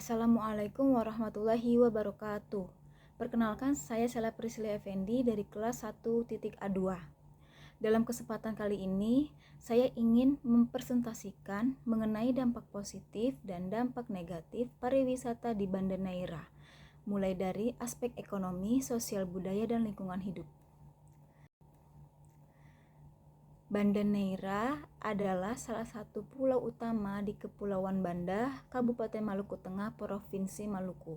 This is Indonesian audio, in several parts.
Assalamualaikum warahmatullahi wabarakatuh. Perkenalkan, saya Sela Priscilla Effendi dari kelas 1.A2. Dalam kesempatan kali ini, saya ingin mempresentasikan mengenai dampak positif dan dampak negatif pariwisata di Banda Neira, mulai dari aspek ekonomi, sosial budaya, dan lingkungan hidup. Banda Neira adalah salah satu pulau utama di Kepulauan Banda, Kabupaten Maluku Tengah, Provinsi Maluku.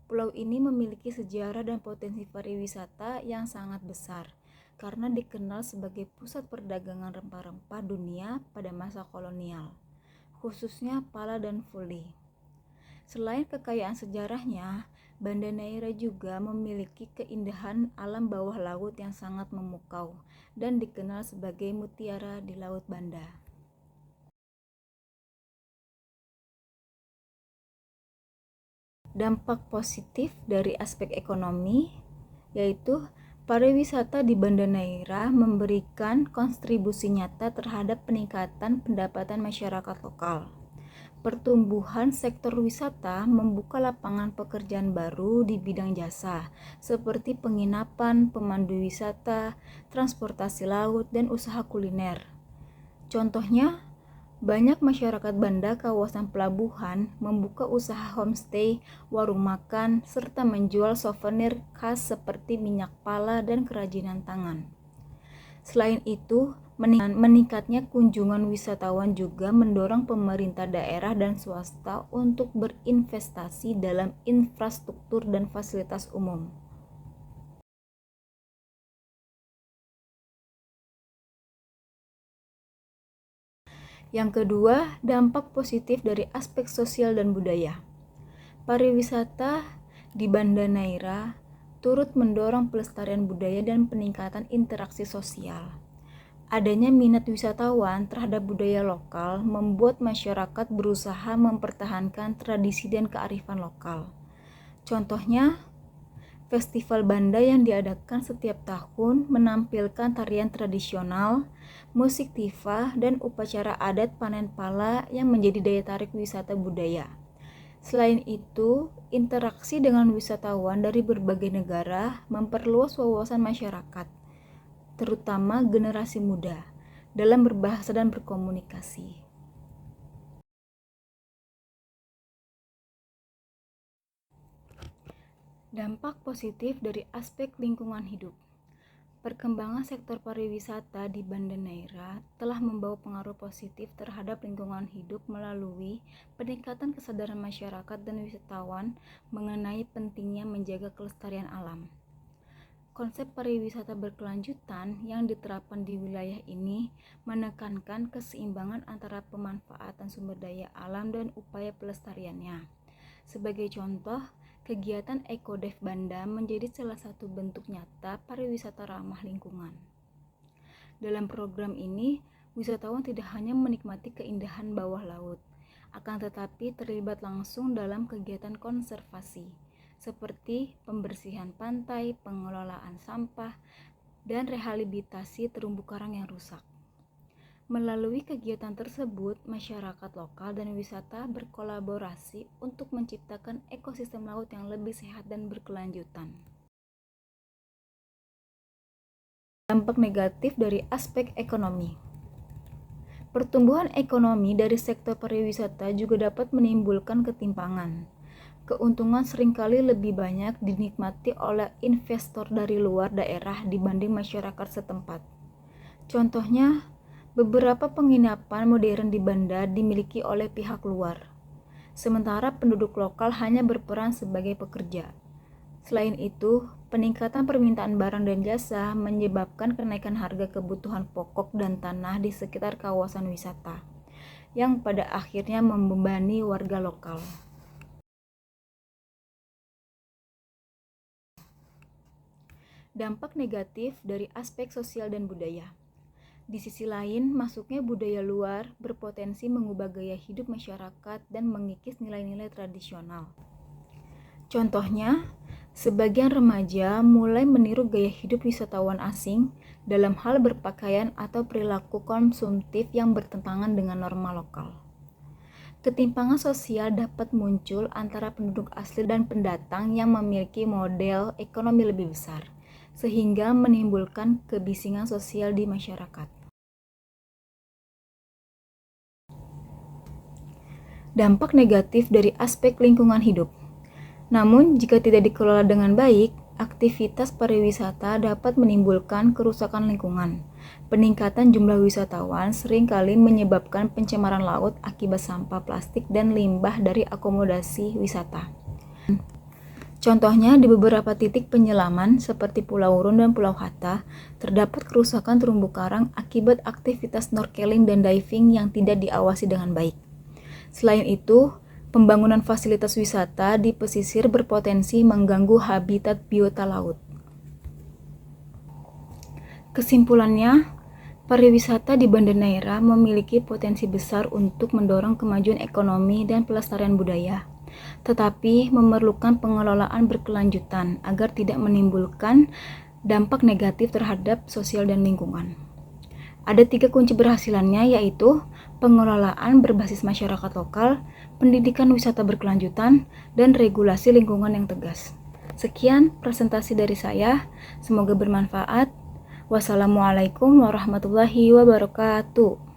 Pulau ini memiliki sejarah dan potensi pariwisata yang sangat besar karena dikenal sebagai pusat perdagangan rempah-rempah dunia pada masa kolonial, khususnya pala dan fuli. Selain kekayaan sejarahnya, Banda Neira juga memiliki keindahan alam bawah laut yang sangat memukau dan dikenal sebagai mutiara di Laut Banda. Dampak positif dari aspek ekonomi yaitu pariwisata di Banda Neira memberikan kontribusi nyata terhadap peningkatan pendapatan masyarakat lokal. Pertumbuhan sektor wisata membuka lapangan pekerjaan baru di bidang jasa, seperti penginapan, pemandu wisata, transportasi laut, dan usaha kuliner. Contohnya, banyak masyarakat Banda kawasan pelabuhan membuka usaha homestay, warung makan, serta menjual souvenir khas seperti minyak pala dan kerajinan tangan. Selain itu, meningkatnya kunjungan wisatawan juga mendorong pemerintah daerah dan swasta untuk berinvestasi dalam infrastruktur dan fasilitas umum. Yang kedua, dampak positif dari aspek sosial dan budaya. Pariwisata di Banda Neira turut mendorong pelestarian budaya dan peningkatan interaksi sosial. Adanya minat wisatawan terhadap budaya lokal membuat masyarakat berusaha mempertahankan tradisi dan kearifan lokal. Contohnya, Festival Banda yang diadakan setiap tahun menampilkan tarian tradisional, musik tifah, dan upacara adat panen pala yang menjadi daya tarik wisata budaya. Selain itu, interaksi dengan wisatawan dari berbagai negara memperluas wawasan masyarakat, terutama generasi muda, dalam berbahasa dan berkomunikasi. Dampak positif dari aspek lingkungan hidup. Perkembangan sektor pariwisata di Banda Neira telah membawa pengaruh positif terhadap lingkungan hidup melalui peningkatan kesadaran masyarakat dan wisatawan mengenai pentingnya menjaga kelestarian alam. Konsep pariwisata berkelanjutan yang diterapkan di wilayah ini menekankan keseimbangan antara pemanfaatan sumber daya alam dan upaya pelestariannya. Sebagai contoh, kegiatan Ecodev Banda menjadi salah satu bentuk nyata pariwisata ramah lingkungan. Dalam program ini, wisatawan tidak hanya menikmati keindahan bawah laut, akan tetapi terlibat langsung dalam kegiatan konservasi, seperti pembersihan pantai, pengelolaan sampah, dan rehabilitasi terumbu karang yang rusak. Melalui kegiatan tersebut, masyarakat lokal dan wisata berkolaborasi untuk menciptakan ekosistem laut yang lebih sehat dan berkelanjutan. Dampak negatif dari aspek ekonomi. Pertumbuhan ekonomi dari sektor pariwisata juga dapat menimbulkan ketimpangan. Keuntungan seringkali lebih banyak dinikmati oleh investor dari luar daerah dibanding masyarakat setempat. Contohnya, beberapa penginapan modern di Banda dimiliki oleh pihak luar, sementara penduduk lokal hanya berperan sebagai pekerja. Selain itu, peningkatan permintaan barang dan jasa menyebabkan kenaikan harga kebutuhan pokok dan tanah di sekitar kawasan wisata, yang pada akhirnya membebani warga lokal. Dampak negatif dari aspek sosial dan budaya. Di sisi lain, masuknya budaya luar berpotensi mengubah gaya hidup masyarakat dan mengikis nilai-nilai tradisional. Contohnya, sebagian remaja mulai meniru gaya hidup wisatawan asing dalam hal berpakaian atau perilaku konsumtif yang bertentangan dengan norma lokal. Ketimpangan sosial dapat muncul antara penduduk asli dan pendatang yang memiliki model ekonomi lebih besar, sehingga menimbulkan kebisingan sosial di masyarakat. Dampak negatif dari aspek lingkungan hidup. Namun, jika tidak dikelola dengan baik, aktivitas pariwisata dapat menimbulkan kerusakan lingkungan. Peningkatan jumlah wisatawan seringkali menyebabkan pencemaran laut akibat sampah plastik dan limbah dari akomodasi wisata. Contohnya, di beberapa titik penyelaman seperti Pulau Rune dan Pulau Hatta, terdapat kerusakan terumbu karang akibat aktivitas snorkeling dan diving yang tidak diawasi dengan baik. Selain itu, pembangunan fasilitas wisata di pesisir berpotensi mengganggu habitat biota laut. Kesimpulannya, pariwisata di Banda Neira memiliki potensi besar untuk mendorong kemajuan ekonomi dan pelestarian budaya, tetapi memerlukan pengelolaan berkelanjutan agar tidak menimbulkan dampak negatif terhadap sosial dan lingkungan. Ada 3 kunci berhasilannya, yaitu pengelolaan berbasis masyarakat lokal, pendidikan wisata berkelanjutan, dan regulasi lingkungan yang tegas. Sekian presentasi dari saya, semoga bermanfaat. Wassalamualaikum warahmatullahi wabarakatuh.